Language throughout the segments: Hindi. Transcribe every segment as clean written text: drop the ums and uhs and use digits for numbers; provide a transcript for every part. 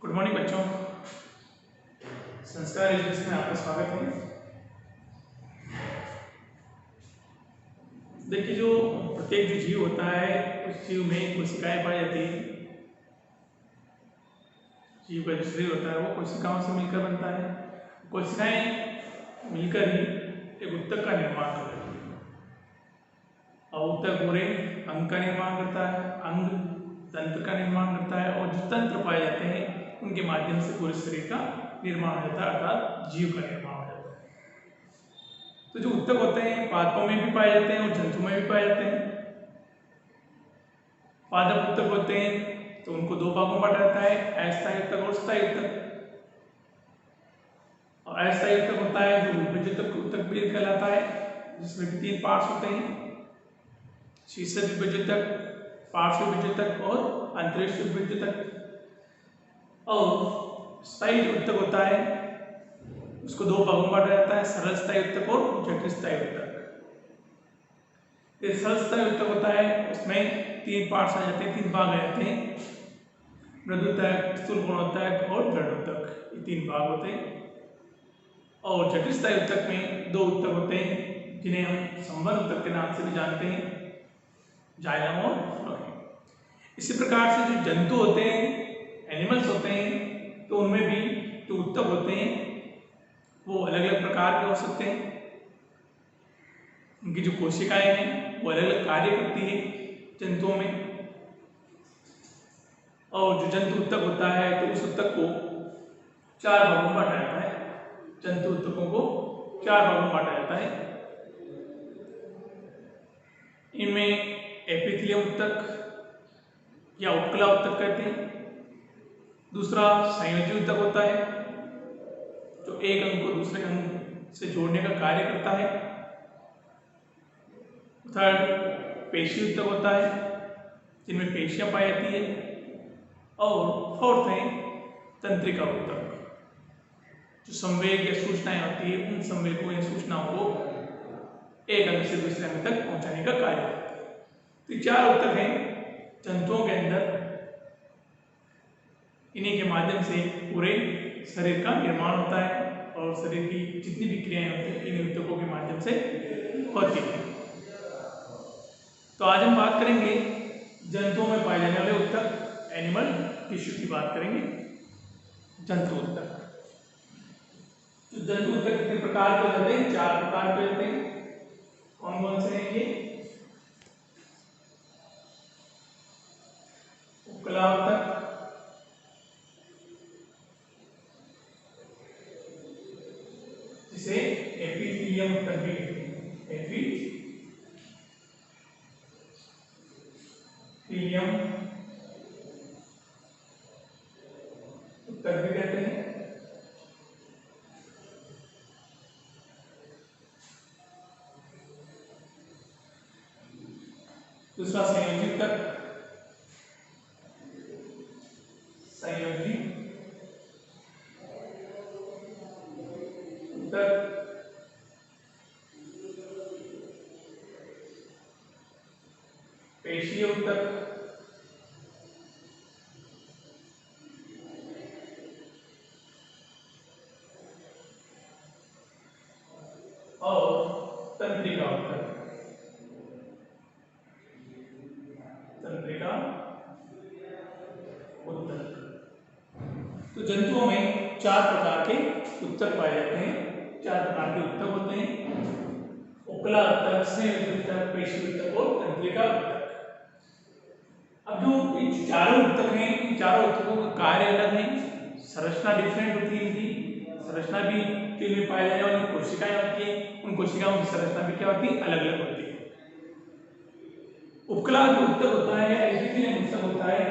गुड मॉर्निंग बच्चों, संस्कार एजुकेशन में आपका स्वागत है। देखिए, जो प्रत्येक जो जीव होता है उस जीव में कोशिकाएं पाई जाती है। जीव का जो शरीर होता है वो कोशिकाओं से मिलकर बनता है। कोशिकाएं मिलकर ही एक ऊतक का निर्माण करती है और ऊतक पूरे अंग का निर्माण करता है, अंग तंत्र का निर्माण करता है और जो तंत्र पाए जाते हैं उनके माध्यम से पूरे शरीर का निर्माण हो जाता है, अर्थात जीव का निर्माण हो जाता है। तो जो ऊतक होते हैं पादपों में भी पाए जाते हैं और जंतुओं में भी पाए जाते हैं। पादप ऊतक होते हैं तो उनको दो भागों में बांटा जाता है, अस्थायी ऊतक और स्थायी ऊतक। और अस्थायी ऊतक होता है जो विभजित ऊतक भी कहलाता है, जिसमें भी तीन पार्ट्स होते हैं: शीर्षक विभजितक, पार्श्व विभजितक और अंतरिक्ष विभजितक। और स्थायी ऊतक होता है उसको दो भागों में बांटा जाता है, सरल स्थायी ऊतक और जटिल स्थायी ऊतक। ये सरल स्थायी ऊतक होता है उसमें तीन पार्ट्स आ जाते हैं, तीन भाग आ जाते हैं: मृदुतक, स्थूलकोणोतक और दृढ़ोतक। ये तीन भाग होते हैं। और जटिल स्थायी ऊतक में दो ऊतक होते हैं जिन्हें हम संवहन ऊतक के नाम से भी जानते हैं, जाइलम और फ्लोएम। इसी प्रकार से जो जंतु होते हैं, एनिमल्स होते हैं, तो उनमें भी जो ऊतक होते हैं वो अलग अलग प्रकार के हो सकते हैं। उनकी जो कोशिकाएं हैं वो अलग अलग कार्य करती है जंतुओं में। और जो जंतु ऊतक होता है तो उस ऊतक को चार भागों में बांटा जाता है। जंतु ऊतकों को चार भागों में बांटा जाता है। इनमें एपिथेलियम ऊतक या उपकला ऊतक कहते हैं। दूसरा संयोजी ऊतक होता है जो एक अंग को दूसरे अंग से जोड़ने का कार्य करता है। थर्ड पेशी ऊतक होता है जिनमें पेशियां पाई जाती है। और फोर्थ है तंत्रिका ऊतक, जो संवेग या सूचनाएं होती है, उन संवेगों या सूचनाओं को एक अंग से दूसरे अंग तक पहुंचाने का कार्य करता है। तो चार ऊतक हैं जंतुओं के अंदर। इन्हीं के माध्यम से पूरे शरीर का निर्माण होता है और शरीर की जितनी भी क्रियाएं होती हैं इन ऊतकों के माध्यम से होती है। तो आज हम बात करेंगे जंतुओं में पाए जाने वाले ऊतक, एनिमल टिश्यू की बात करेंगे। जंतु ऊतक, तो जंतु ऊतक कितने प्रकार के होते हैं? चार प्रकार के होते हैं। कौन कौन से हैं ये? उपकला ऊतक, जिसे एपिथेलियम ऊतक भी कहते हैं। एपिथेलियम ऊतक भी कहते हैं। दूसरा संयोजी ऊतक, संयोजी ऊतक। पेशीय ऊतक और तंत्रिका ऊतक। तंत्रिका ऊतक। तो जंतुओं में चार प्रकार के ऊतक पाए जाते हैं। चार प्रकार के ऊतक होते हैं: उपकला ऊतक, संयोजी ऊतक, पेशी ऊतक और तंत्रिका ऊतक। अब जो इन चारों ऊतक हैं, इन चारों ऊतकों का कार्य अलग है, संरचना डिफरेंट होती है। इनकी संरचना भी जो इनमें पाए जाने वाली कोशिकाएं होती हैं, उन कोशिकाओं की संरचना भी क्या होती है? अलग अलग होती है। उपकला जो ऊतक होता है या एपिथेलियम ऊतक होता है,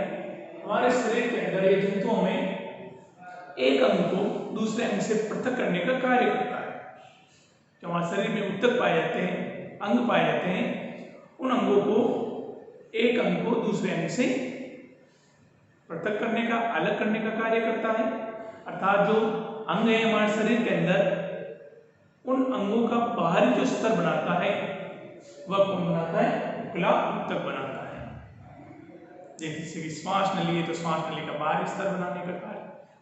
हमारे शरीर के अंदर ये जंतुओं में एक अंग को दूसरे अंग से पृथक करने का कार्य करता है। जो हमारे शरीर में ऊतक पाए जाते हैं, अंग पाए जाते हैं, उन अंगों को एक अंग को दूसरे अंग से पृथक करने का, अलग करने का कार्य करता है। अर्थात जो अंग है हमारे शरीर के अंदर, उन अंगों का बाहरी जो स्तर बनाता है वह कौन बनाता है? उपकला ऊतक बनाता है। जैसे कि श्वास नली है तो श्वास नली का बाहरी स्तर बनाने का कार्य,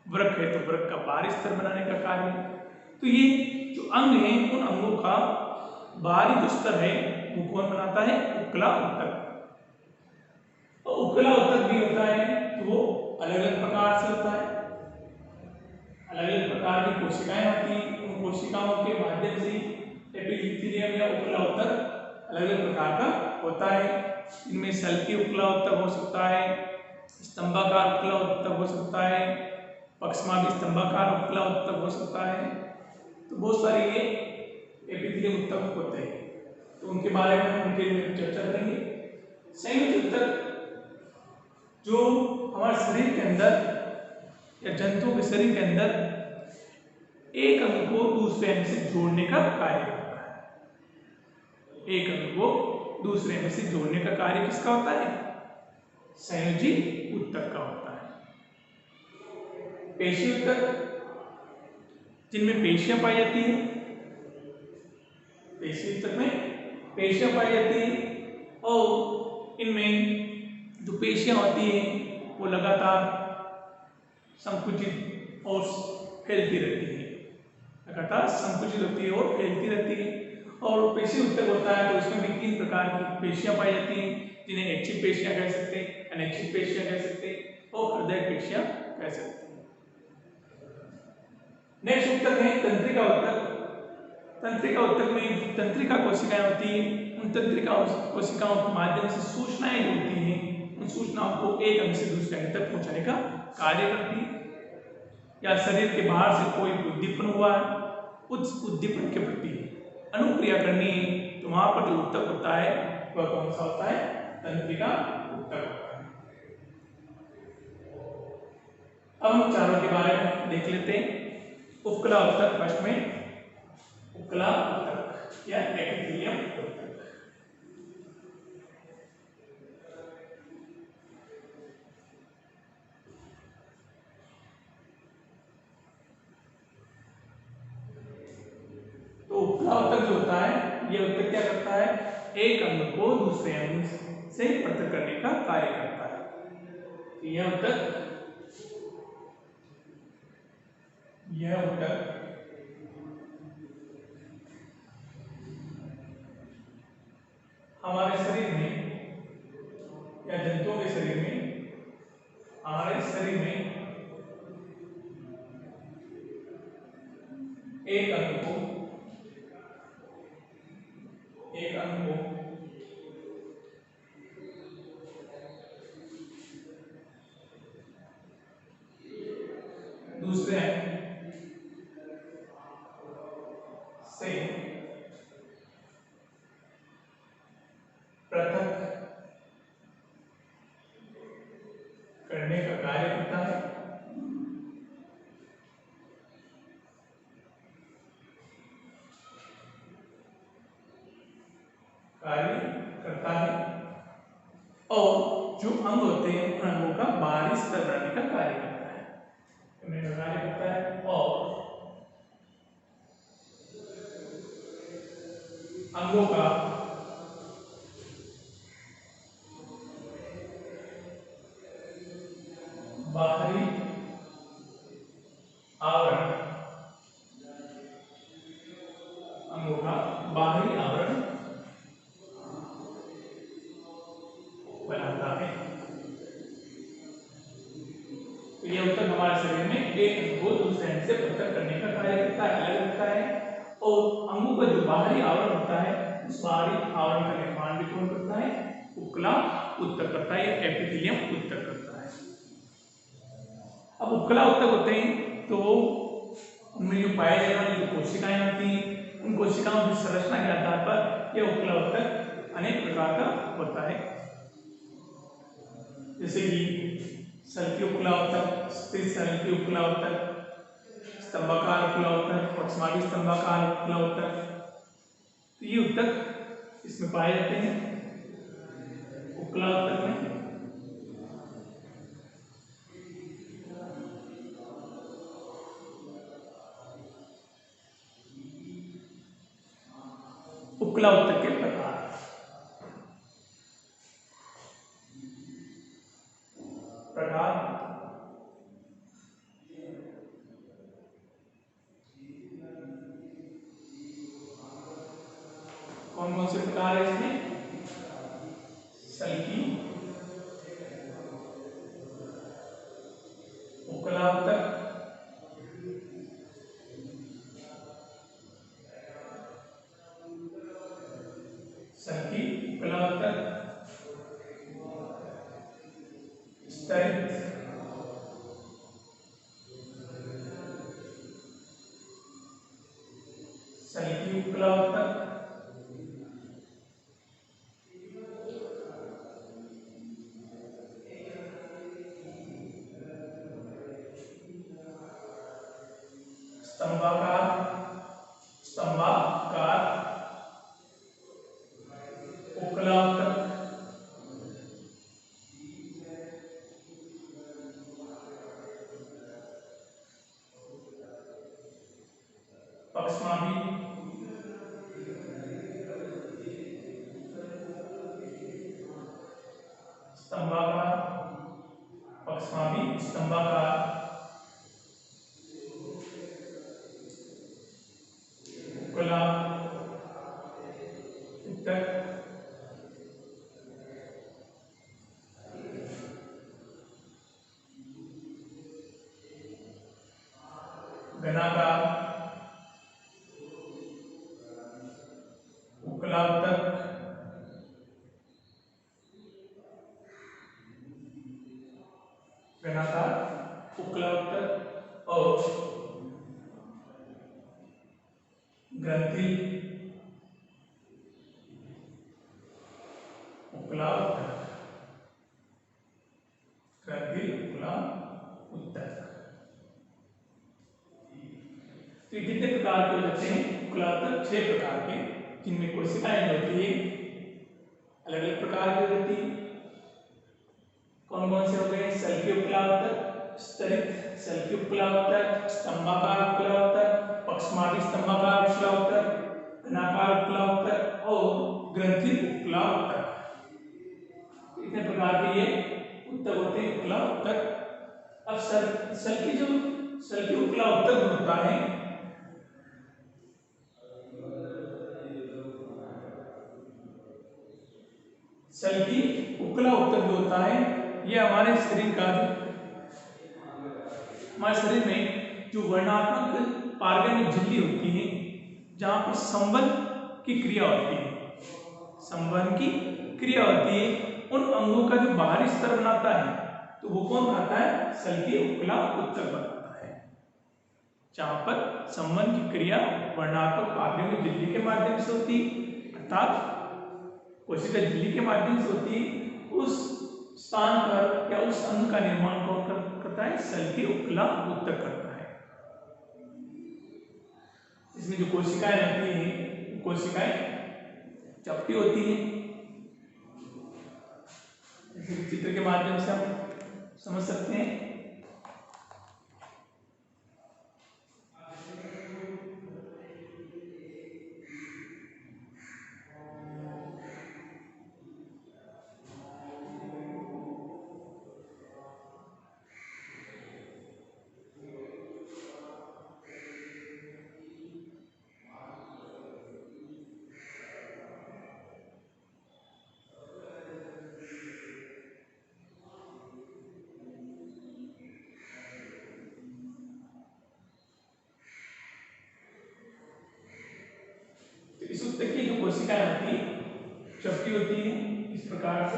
वृक्क है तो वृक्क का बाहरी स्तर बनाने का कार्य। तो ये जो अंग है उन अंगों का बाहरी जो स्तर है वो कौन बनाता है? उपकला उत्तक। तो उपकला उत्तक भी होता है तो वो अलग अलग प्रकार से होता है, अलग अलग प्रकार की कोशिकाएं होती हैं, उन कोशिकाओं के माध्यम से एपिथेलियम या उपकला उत्तक अलग अलग प्रकार का होता है। इनमें सल्की उपकला उत्तक हो सकता है, स्तंभाकार उपकला उत्तक हो सकता है, पक्षमाभी स्तंभाकार उपकला उत्तक हो सकता है। तो बहुत सारे ये एपिथेलियम उत्तक होते हैं, तो उनके बारे में हम डिटेल में चर्चा करेंगे। संयुक्त उत्तक जो हमारे शरीर के अंदर या जंतुओं के शरीर के अंदर एक अंग को दूसरे अंग से जोड़ने का कार्य करता है। एक अंग को दूसरे अंग से जोड़ने का कार्य किसका होता है? संयोजी उत्तक का होता है। पेशी उत्तक जिनमें पेशियां पाई जाती है, पेशी उत्तक में पेशियां पाई जाती है और इनमें जो पेशियां होती हैं वो लगातार संकुचित और फैलती रहती है, लगातार संकुचित होती है और फैलती रहती है। और पेशी उत्तक होता है तो उसमें भी 3 प्रकार की पेशियां पाई जाती हैं, जिन्हें ऐच्छिक पेशियां कह सकते हैं, अनैच्छिक पेशियां कह सकते हैं और हृदय पेशियां कह सकते हैं। नेक्स्ट उत्तक है तंत्रिका उत्तक। तंत्रिका उत्तक में तंत्रिका कोशिकाएं होती हैं, उन तंत्रिका कोशिकाओं के माध्यम से सूचनाएं जो होती हैं उन सूचनाओं को एक अंग से दूसरे अंग तक पहुंचाने का कार्य करती है। या शरीर के बाहर से कोई उद्दीपन हुआ है, उस उद्दीपन के प्रति अनुक्रिया करनी है तो वहां पर जो उत्तक होता है वह कौन सा होता है? तंत्रिका उत्तक होता है। अब हम चारों के बारे में देख लेते हैं। उपकला उत्तक फर्स्ट में, उपकला उत्तक या एपिथेलियम उत्तक। तो उपकला उत्तक जो होता है ये उत्तक क्या करता है? एक अंग को दूसरे अंग से पृथक करने का कार्य करता है। यह उत्तक हमारे शरीर में या जंतुओं के शरीर में, हमारे शरीर में एक अंग को दूसरे अंग से पृथक करने का कार्य करता है। और जो अंग होते हैं उन अंगों का बाहरी स्तर बनाने का कार्य करता है, और अंगों का बाहरी आवरण, बनाता है। तो यह उत्तक हमारे शरीर में एक अंग को दूसरे अंग से पृथक करने का कार्य करता है, अलग करता है। और अंगों का जो बाहरी आवरण होता है उस बाहरी आवरण का निर्माण भी कौन करता है? उपकला उत्तक करता है या एपिथेलियम उत्तक करता है। अब उपकला उत्तक होते हैं तो उनमें जो पाए जाने वाली जो कोशिकाएं होती हैं उन कोशिकाओं की संरचना के आधार पर यह उपकला उत्तक अनेक प्रकार का होता है, जैसे कि सल्की उपकला उत्तक, स्थिर सल्की उपकला उत्तक, स्तंभाकार उपकला उत्तक, पक्षमाभी स्तंभाकार उपकला उत्तक। तो ये उत्तक इसमें पाए जाते हैं उपकला उत्तक में। उपकला उत्तक के प्रकार, प्रकार है इसमें सल्की उपकलावर्तक, सल्की उपकलावर्तक, स्तरित, सल्की उपकलावर्तक, स्तंभाकार, स्तंभाकार उपकलावर्तक, पक्षमापी, स्तंभाकार, पक्षमापी स्तंभाकार, उपकला उत्तक, घनाकार उपकलावर्तक, घनाकार उपकलावर्तक और ग्रंथि उपकलावर्तक, ग्रंथि उपकलावर्तक। तो ये कितने प्रकार के हो जाते हैं उपकलावर्तक? 6 प्रकार के, जिनमें कोशिकाएं होती है अलग अलग प्रकार की होती है। कौन कौन से हो गए? सल्की उपकलावर्तक, स्तरित सल्की उपकलावर्तक, स्तंभाकार उपकलावर्तक, पक्षमापी स्तंभाकार उपकलावर्तक, घनाकार उपकलावर्तक और ग्रंथि उपकलावर्तक। इतने प्रकार के ये उत्तक होते हैं उपकलावर्तक। अब सल्की उपकलावर्तक होता है, सल्की उपकलावर्तक जो होता है ये हमारे शरीर का, हमारे शरीर में जो वर्णात्मक पारगम्य झिल्ली होती है, जहां पर संवहन की क्रिया होती है, संवहन की क्रिया होती है, उन अंगों का जो बाहरी स्तर बनाता है तो वो कौन बनाता है? सल्की उपकलावर्तक बनाता है। जहां पर संवहन की क्रिया वर्णात्मक पारगम्य झिल्ली के माध्यम से होती है, अर्थात कोशिका झिल्ली के माध्यम से होती है, उस स्थान पर या उस अंग का निर्माण कौन करता है? सल्की उपकलावर्तक करता है। इसमें जो कोशिकाएं होती हैं, कोशिकाएं चपटी होती हैं, चित्र के माध्यम से हम समझ सकते हैं। इस उत्तक की जो कोशिकाएं होती है चपटी होती है इस प्रकार से।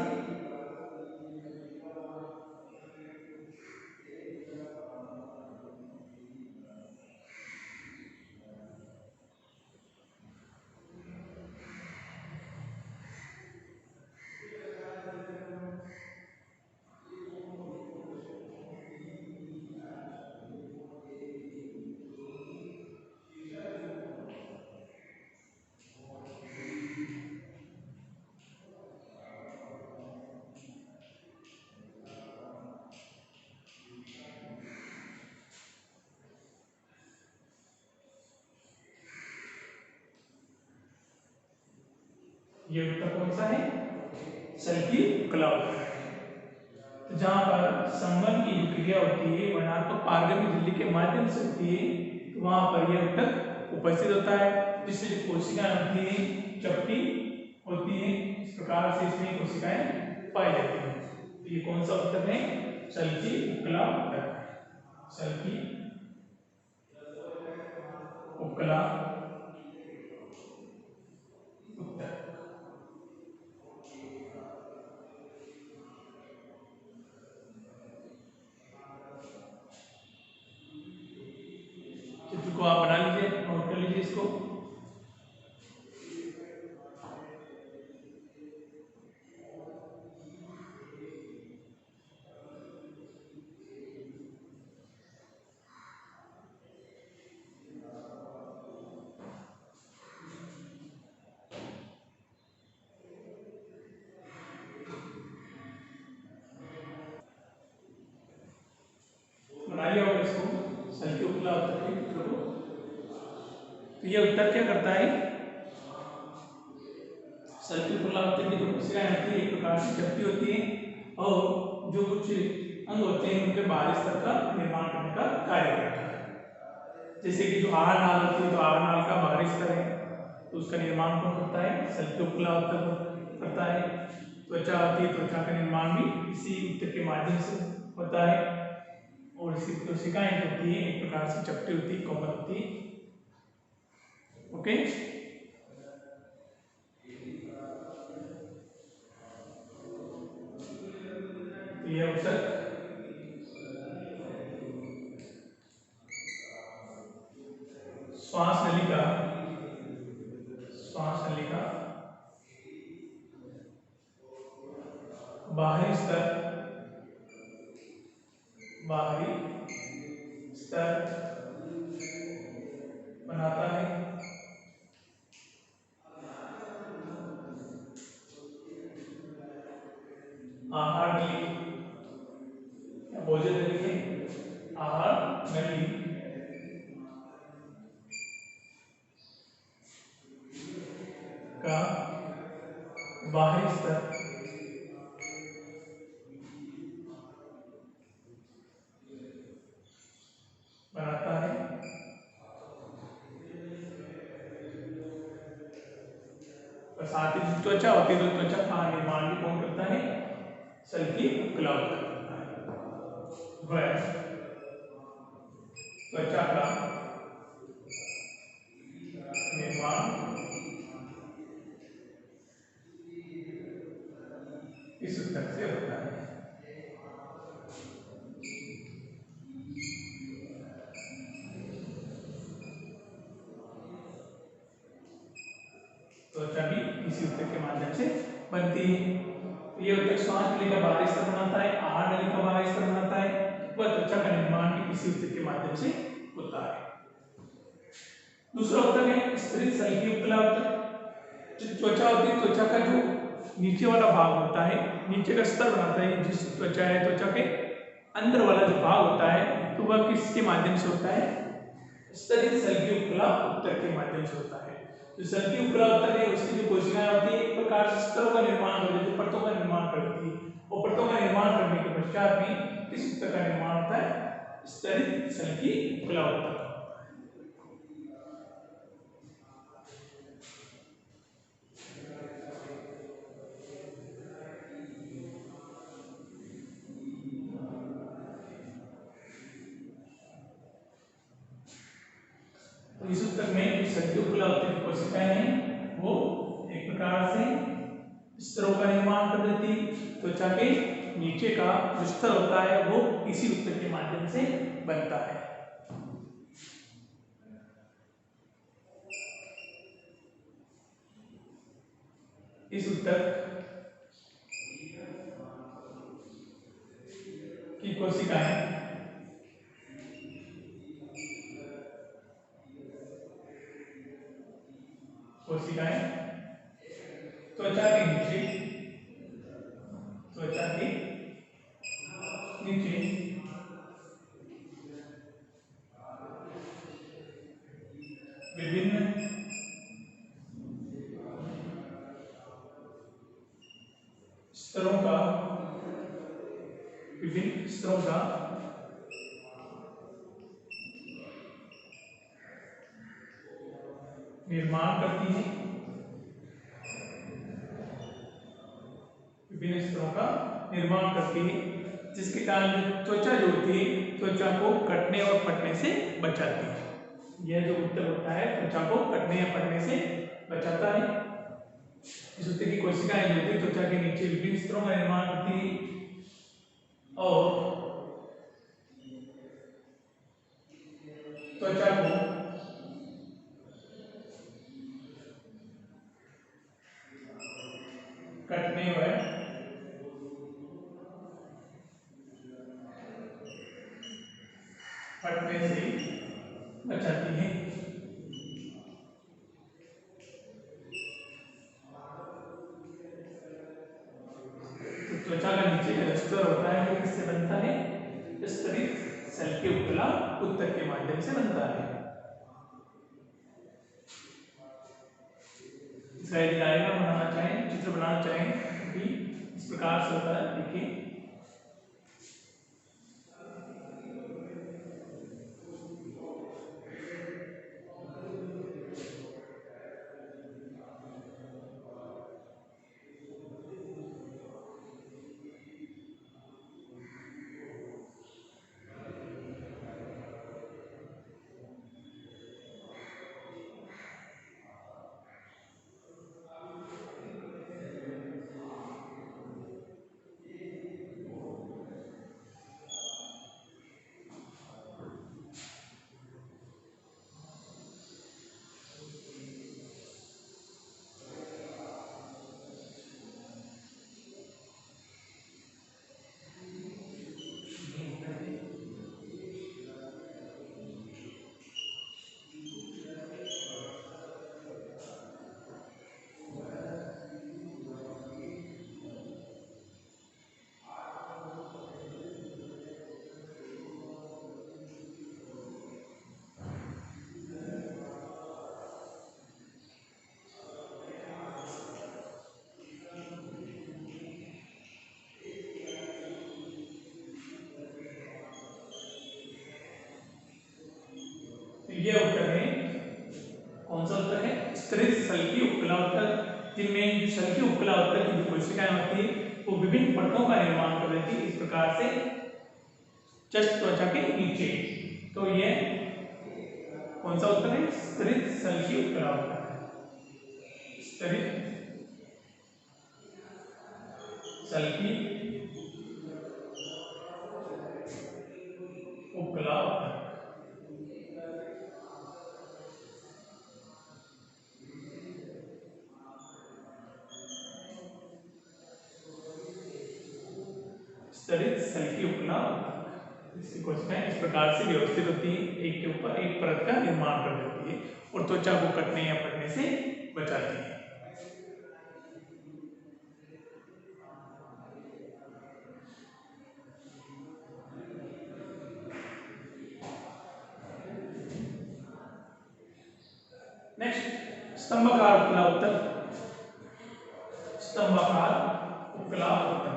ये उत्तक कौन सा है? सल्की उपकलावर्तक। तो जहां पर संवहन की जो क्रिया होती है वर्णात्मक पारगम्य झिल्ली के माध्यम से होती है, तो वहां पर यह उत्तक उपस्थित होता है, जिसमें जो कोशिकाएं होती हैं चपटी होती है, इस प्रकार से इसमें कोशिकाएं पाई जाती हैं। तो ये कौन सा उत्तक है? सल्की उपकला उत्तक। सल्की उपकला उत्तक। चित्र को आप बना लीजिए, नोट कर लीजिए इसको। बनाइए और इसको सल्की उपकला उत्तक के चित्र को। तो ये उत्तक क्या करता है? सल्की उपकला उत्तक की जो कोशिकाएं होती है एक प्रकार से चपटी होती है और जो कुछ अंग होते हैं उनके बाहरी स्तर का निर्माण करने का कार्य करता है। जैसे कि जो आहार नाल होती है, तो आहार नाल का बाहरी स्तर है, तो उसका निर्माण कौन करता है? सल्की उपकला उत्तक करता है। त्वचा होती है, त्वचा का निर्माण भी इसी उत्तक के माध्यम से होता है। और इसी कोशिकाएं होती है एक प्रकार से चपटी होती है, कोमल होती है। ओके, तो यह उत्तक श्वास नलिका, श्वास नलिका बाहरी स्तर, बाहरी स्तर बनाता है। आहार नली या भोजन नली है, आहार नली का बाहरी स्तर बनाता है। और साथ ही जो त्वचा होती है, तो त्वचा का निर्माण भी कौन करता है? सल्की उपकला उत्तक करता है। वह त्वचा का निर्माण इस उत्तक से होता है। त्वचा भी इसी उत्तक के माध्यम से बनती है। तो ये उत्तक श्वास नली का बाहरी स्तर बनाता है, आहार नली का बाहरी स्तर बनाता है, वह त्वचा का निर्माण भी इसी उत्तक के माध्यम से होता है। दूसरा उत्तक है स्तरित सल्की उपकला उत्तक। जो त्वचा होती है, त्वचा का जो नीचे वाला भाग होता है, नीचे का स्तर बनाता है। जिस त्वचा है, त्वचा के अंदर वाला जो भाग होता है, तो वह किसके माध्यम से होता है? स्तरित सल्की उपकला उत्तक के माध्यम से होता है। जो सल्की उपकला उत्तक है, उसकी जो कोशिकाएं होती है एक प्रकार से स्तरों का निर्माण करती है, परतों का निर्माण करती है। और परतों का निर्माण करने के पश्चात भी किस उत्तक का निर्माण होता है? स्तरित सल्की उपकला उत्तक। तो इस उत्तक में जो सल्की उपकला उत्तक की कोशिकाएं हैं वो एक प्रकार से स्तरों का निर्माण कर देती। त्वचा के नीचे का जो स्तर होता है वो इसी उत्तक के माध्यम से बनता है। इस उत्तक की कोशिकाएं त्वचा के नीचे, त्वचा के नीचे विभिन्न स्तरों का, विभिन्न स्तरों का निर्माण करती है। लिपिड स्तरों का निर्माण करती है, जिसके कारण जो त्वचा जो होती है त्वचा को कटने और फटने से बचाती है। यह जो ऊतक होता है त्वचा को कटने या फटने से बचाता है। इस ऊतक की कोशिकाएं जो होती है त्वचा के नीचे विभिन्न स्तरों का निर्माण करती है और त्वचा को कटने व फटने से बचाती है। तो त्वचा का नीचे का स्तर होता है वो किससे बनता है? स्तरित सेल के उपकला ऊतक के माध्यम से बनता है। इसका यदि डायग्राम बनाना चाहें, चित्र बनाना चाहें तो भी इस प्रकार से होता है। देखिए ये ऊतक है, कौन सा ऊतक है? स्तरित सेल की उपकला ऊतक, जिनमें सेल की उपकला ऊतक की जो कोशिकाएं होती है वो विभिन्न परतों का निर्माण कर रही थी इस प्रकार से चस्ट त्वचा के नीचे। तो ये कौन सा ऊतक है? स्तरित सेल की उपकला ऊतक। स्तरित सेल की उपकला ऊतक। स्तरित सेल की उपकला ऊतक, इसकी कोशिकाएं इस प्रकार से व्यवस्थित होती है, एक के ऊपर एक परत का निर्माण कर देती है और त्वचा को कटने या फटने से बचाती है। नेक्स्ट स्तंभाकार उपकला ऊतक। स्तंभाकार उपकला ऊतक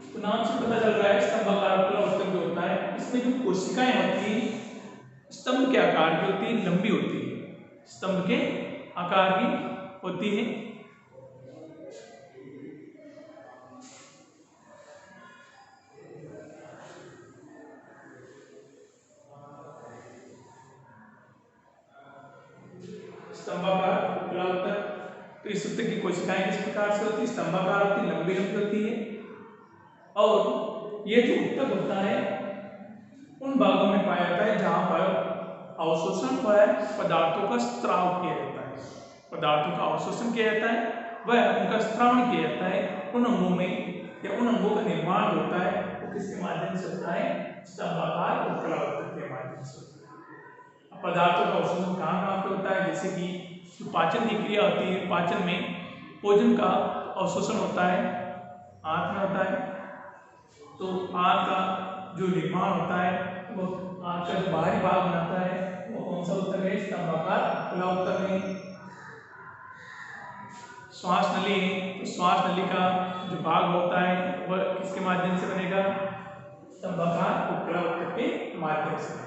तो नाम से पता चल रहा है स्तंभाकार उपकला ऊतक जो होता है इसमें जो कोशिकाएं होती है स्तंभ के आकार की होती है, लंबी होती है, स्तंभ के आकार की होती है। स्तंभाकार उपकला ऊतक, तो इस ऊतक की कोशिकाएं किस प्रकार से होती है? स्तंभाकार होती है, लंबी लंबी होती है और ये जो ऊतक होता है उन भागों में पाया जाता है जहां पर अवशोषण पर पदार्थों का स्त्राव किया जाता है, पदार्थों का अवशोषण किया जाता है वह उनका स्त्रावण किया जाता है। उन अंगों में या उन अंगों का निर्माण होता है वो किसके माध्यम से होता है? स्तंभाकार उपकला ऊतक के माध्यम से होता है। पदार्थों का अवशोषण कहाँ कहाँ पे होता है? जैसे कि जो पाचन की क्रिया होती है, पाचन में भोजन का अवशोषण होता है, आंत में होता है। तो आंत का जो निर्माण होता है वो आंत का जो बाहरी भाग बनाता है वो कौन सा ऊतक है? स्तंभाकार उपकला ऊतक है। श्वास नली है, तो श्वास नली का जो भाग होता है वह किसके माध्यम से बनेगा? स्तंभाकार उपकला ऊतक के माध्यम से।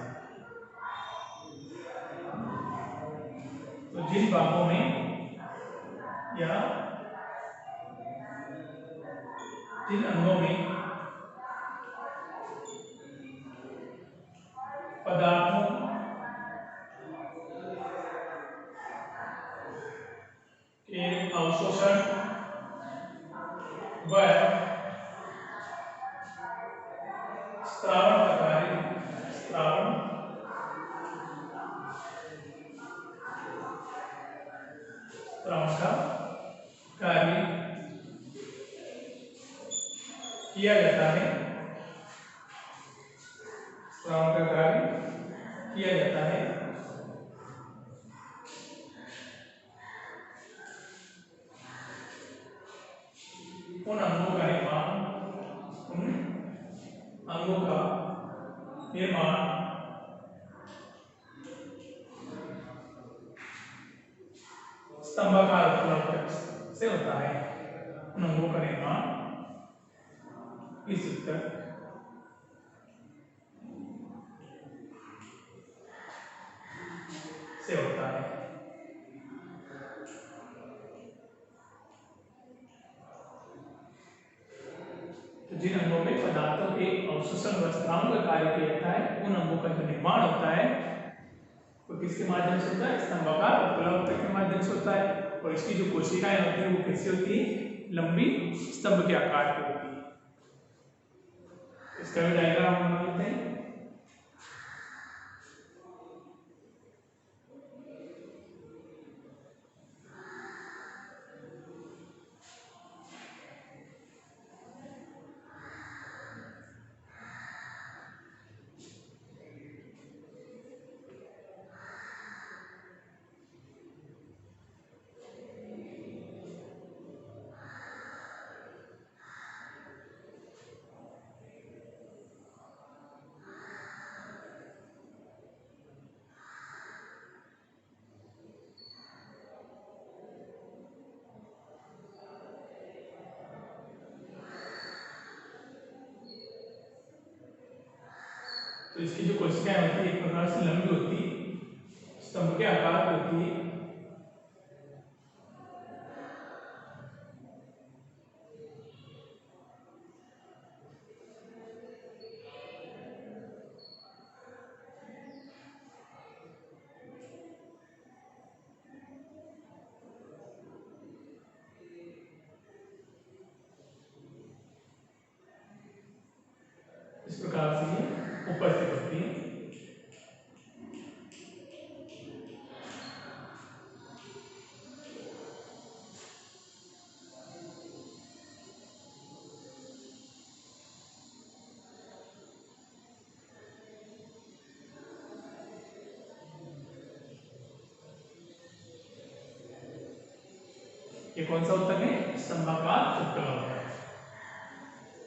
तो जिन भागों में या जिन अंगों में पदार्थों के अवशोषण व स्त्रावण का कार्य किया जाता है, स्त्रावण का कार्य किया जाता है। उन अंगों का निर्माण स्तंभाकार उत्तक से होता है। उन अंगों का निर्माण इस उत्तक से होता है। तो जिन अंगों में पदार्थों के अवशोषण व स्त्रावण का कार्य किया जाता है, उन अंगों का जो निर्माण होता है वो किसके माध्यम से होता है? स्तंभाकार उपकला उत्तक के माध्यम से होता है। और इसकी जो कोशिकाएं होती है वो कैसी होती है? लंबी स्तंभ के आकार की होती है। इसका भी डायग्राम हम बना लेते हैं। तो इसकी जो कोशिकाएं होती है एक प्रकार से लंबी होती है, स्तंभ के आकार की होती है। इस प्रकार से ये उपस्थित होती है। ये कौन सा उत्तक है? स्तंभाकार उपकला उत्तक।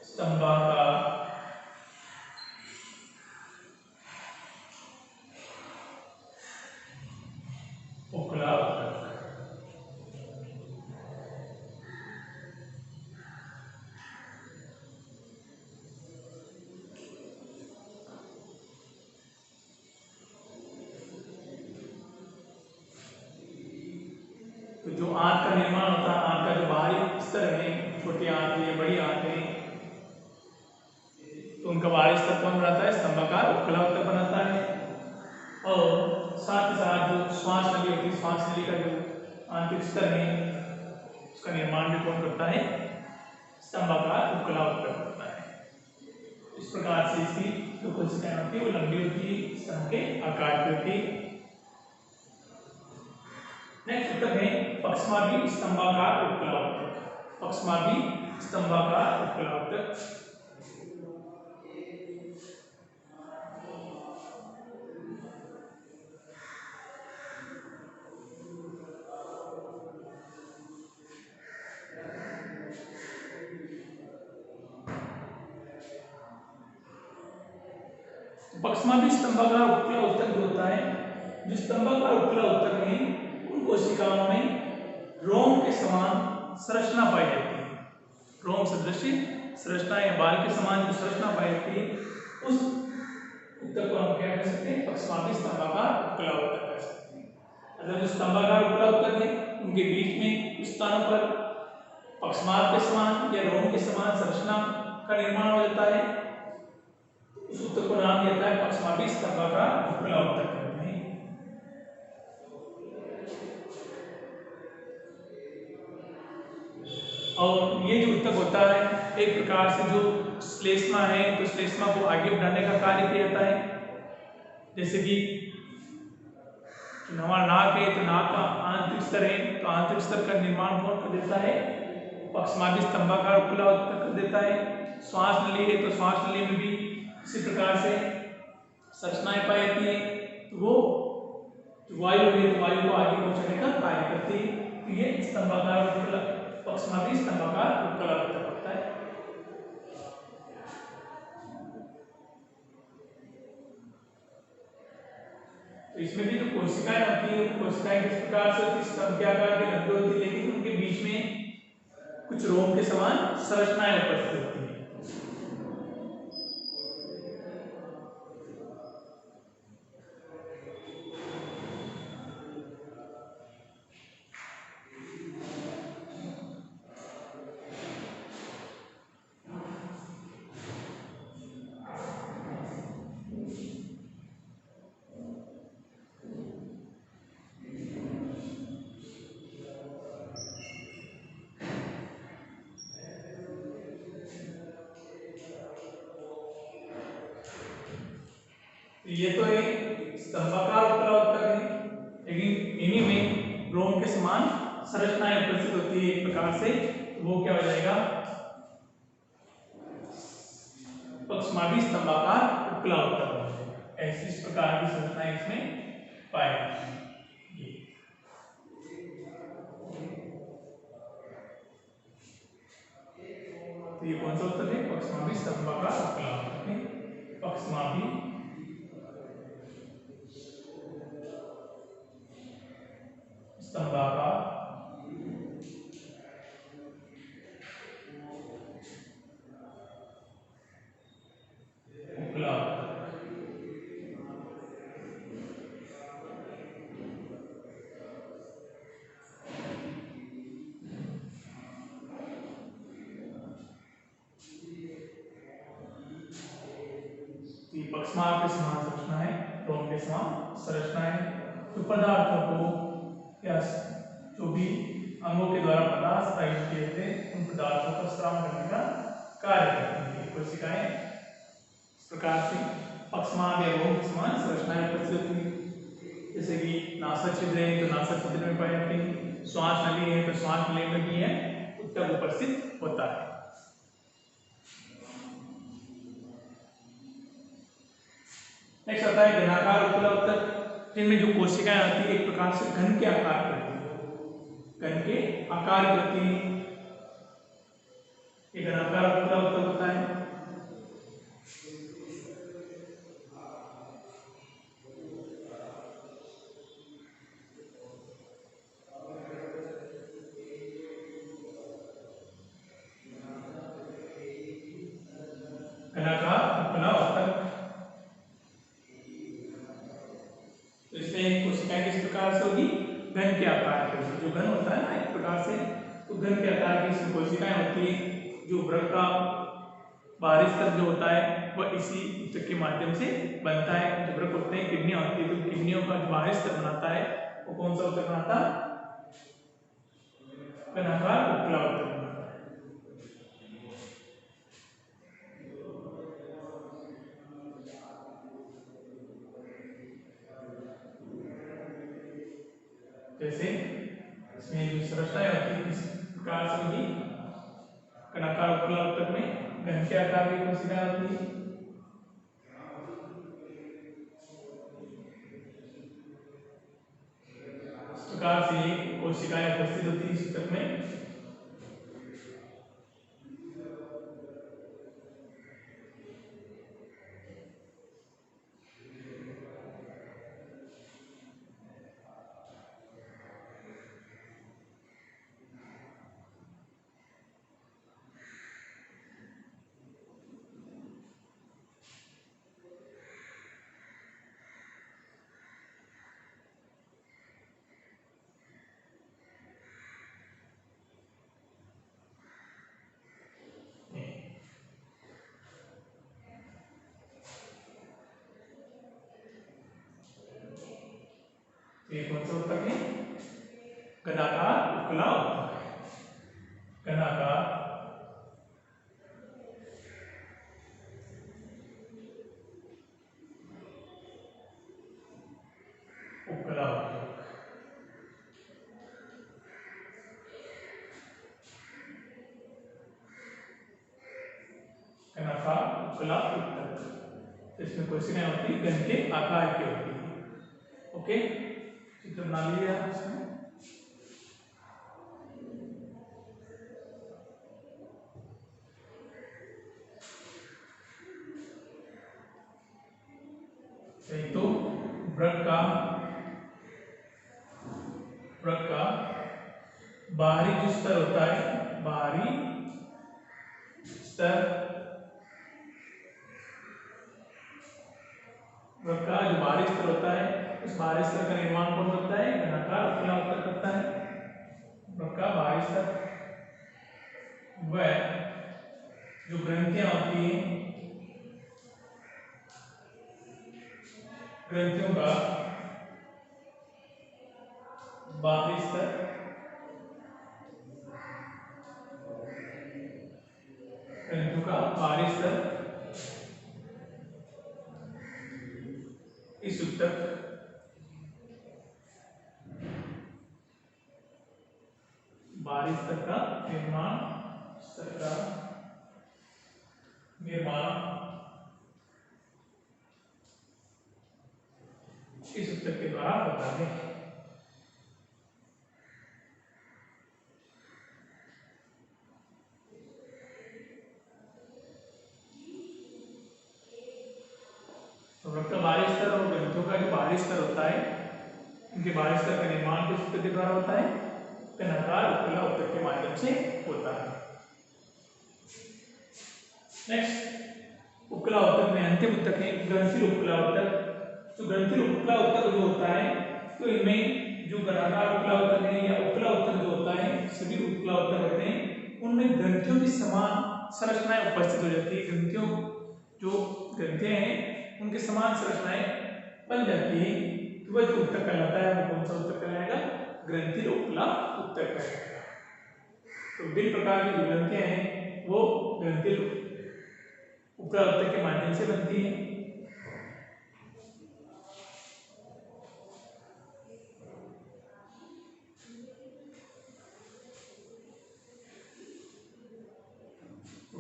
स्तंभाकार उपकला उत्तक। तो जो आंत का निर्माण होता है, आंत का जो बाहरी स्तर है, छोटी आंत है, बड़ी आंत है, तो उनका बाहरी स्तर कौन बनाता है? स्तंभाकार उपकला उत्तक बनाता है। और साथ ही साथ जो श्वास नली होती है, श्वास नली का जो आंतरिक स्तर है, उसका निर्माण भी कौन करता है? स्तंभाकार उपकला उत्तक करता है। इस प्रकार से इसकी जो कोशिकाएं होती है वो लंबी होती है, स्तंभ के आकार की होती है। नेक्स्ट उत्तक है पक्षमार्गी स्तंभाकार उपकला उत्तक। पक्षमार्गी स्तंभाकार उपकला उत्तक। पक्षमार्गी स्तंभाकार उपकला उत्तक जो होता है, जो स्तंभाकार उपकला उत्तक में उन कोशिकाओं में रोम के समान संरचना पाई जाती है। रोम सदृश संरचना या बाल के समान जो संरचना पाई जाती है, उस उत्तक को हम क्या कह सकते हैं? पक्षमार्गी स्तंभाकार उपकला उत्तक कह सकते हैं। अगर जो स्तंभाकार उपकला उत्तक है उनके बीच में कुछ स्थानों पर पक्षमार्ग के समान या रोम के समान संरचना का निर्माण हो जाता है, उस उत्तक को नाम दिया जाता है पक्षमार्गी स्तंभाकार उपकला उत्तक कहते हैं। और ये जो उत्तक होता है एक प्रकार से जो श्लेष्मा है तो श्लेष्मा को आगे बढ़ाने का कार्य किया जाता है। जैसे कि हमारा नाक है तो नाक का आंतरिक स्तर है तो आंतरिक स्तर का निर्माण कौन कर देता है, पक्षमार्गी स्तंभाकार उपकला उत्तक कर देता है। श्वास नली है तो श्वास नली में भी इसी प्रकार से संरचनाएं पाई जाती है, तो वो वायु है तो वायु को आगे पहुंचाने का कार्य करती है। तो ये स्तंभाकार उपकला पक्षमार्गी स्तंभाकार उपकला उत्तक होता है। तो इसमें भी जो कोशिकाएं होती है कोशिकाएं किस प्रकार से होती है, स्तंभ के आकार की लंबी होती है, लेकिन उनके बीच में कुछ रोम के समान संरचनाएं उपस्थित होती है। ये तो एक स्तंभाकार उपकला उत्तक है, लेकिन इन्हीं में रोम के समान संरचनाएं उपस्थित होती है एक प्रकार से, तो वो क्या हो जाएगा, पक्षमार्गी स्तंभाकार उपकला उत्तक। ऐसी इस प्रकार की संरचनाएं इसमें पाई जाती हैं। तो ये कौन सा उत्तक है, पक्षमार्गी स्तंभाकार उपकला उत्तक है। पक्षमार्गी स्तंभाकार उपकला उत्तक। पक्षमार्ग के समान संरचना है, रोम के समान संरचना है, तो पदार्थों को या जो भी अंगों के द्वारा पदार्थ प्राप्त किए थे उन पदार्थों का स्राव करने का कार्य करती है कोशिकाएं। इस प्रकार से पक्षमार्ग या रोम के समान संरचनाएं उपस्थित होती है। जैसे कि नासा छिद्र है तो नासा छिद्र में पाई जाती है, श्वास नली है तो श्वास नली में भी है उत्तक उपस्थित होता है। नेक्स्ट आता है घनाकार उपकला उत्तक, जिनमें जो कोशिकाएं आती है एक प्रकार से घन के आकार की होती है, घन के आकार की होती है। ये घनाकार उपकला उत्तक होता है। घनाकार उपकला उत्तक, तो इसमें कोशिकाएं किस प्रकार से होगी, घन के आकार की। जो घन होता है ना एक प्रकार से, तो घन के आकार की इसमें कोशिकाएं होती है। जो वृक्क का बाहरी स्तर जो होता है वह इसी उत्तक के माध्यम से बनता है। जो वृक्क होते हैं किडनियां होती है, तो किडनियों का जो बाहरी स्तर बनाता है वो कौन सा उत्तक बनाता है, घनाकार उपकला उत्तक बनाता है। जैसे इसमें जो संरचनाएं होती है किस प्रकार से होगी, घनाकार उपकला उत्तक में घन के आकार की कोशिकाएं होती है। इस प्रकार से कोशिकाएं उपस्थित होती है इस उत्तक में। ये कौन सा ऊतक है? घनाकार उपकला ऊतक है। घनाकार उपकला ऊतक। घनाकार उपकला ऊतक। इसमें कोशिकाएं होती है घन के आकार की होती है। ओके, चित्र बना लिया इसमें। तो वृक्क का बाहरी जो स्तर होता है, बाहरी स्तर, वृक्क का जो बाहरी स्तर होता है, उस बाहरी स्तर का निर्माण कौन करता है? घनाकार उपकला ऊतक करता है। वृक्क का बाहरी स्तर वह जो ग्रंथियां होती हैं, ग्रंथियों का बाहरी स्तर, ग्रंथियों का बाहरी स्तर इस ऊतक बाहरी स्तर का निर्माण इस ऊतक के द्वारा होता है। तो वृक्क का बाहरी स्तर और ग्रंथियों का जो बाहरी स्तर होता है, उनके बाहरी स्तर का निर्माण किस ऊतक के द्वारा होता है? घनाकार उपकला ऊतक के माध्यम से होता है। नेक्स्ट, उपकला ऊतक में अंतिम ऊतक है ग्रंथिल उपकला ऊतक। तो ग्रंथिल उपकला ऊतक जो होता है, तो इनमें जो घनाकार उपकला ऊतक है या उपकला ऊतक जो होता है, सभी उपकला ऊतक होते हैं, उनमें ग्रंथियों की समान संरचनाएं उपस्थित हो जाती है। ग्रंथियों जो ग्रंथियां हैं उनके समान संरचनाएं बन जाती है। तो वह जो ऊतक कहलाता है, वो कौन सा ऊतक कहलाएगा? ग्रंथिल उपकला ऊतक कहलाएगा। तो विभिन्न प्रकार की जो ग्रंथियां हैं वो ग्रंथिल उपकला ऊतक के माध्यम से बनती है।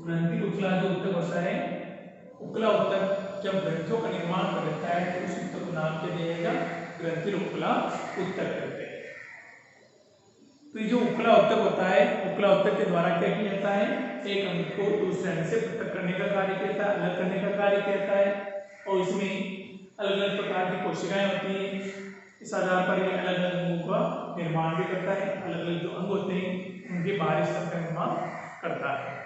ग्रंथिल उपकला जो ऊतक होता है, उपकला ऊतक जब ग्रंथियों का निर्माण कर लेता है तो उस ऊतक को नाम क्या दिया जाएगा? ग्रंथिल उपकला ऊतक कहते हैं। तो ये जो उपकला ऊतक होता है, उपकला ऊतक के द्वारा क्या किया जाता है? एक अंग को दूसरे अंग से पृथक करने का कार्य करता है, अलग करने का कार्य करता है। और इसमें अलग अलग प्रकार की कोशिकाएं होती हैं। इस आधार पर ये अलग अलग अंगों का निर्माण भी करता है। अलग अलग जो अंग होते हैं उनके बाहरी स्तर का निर्माण करता है।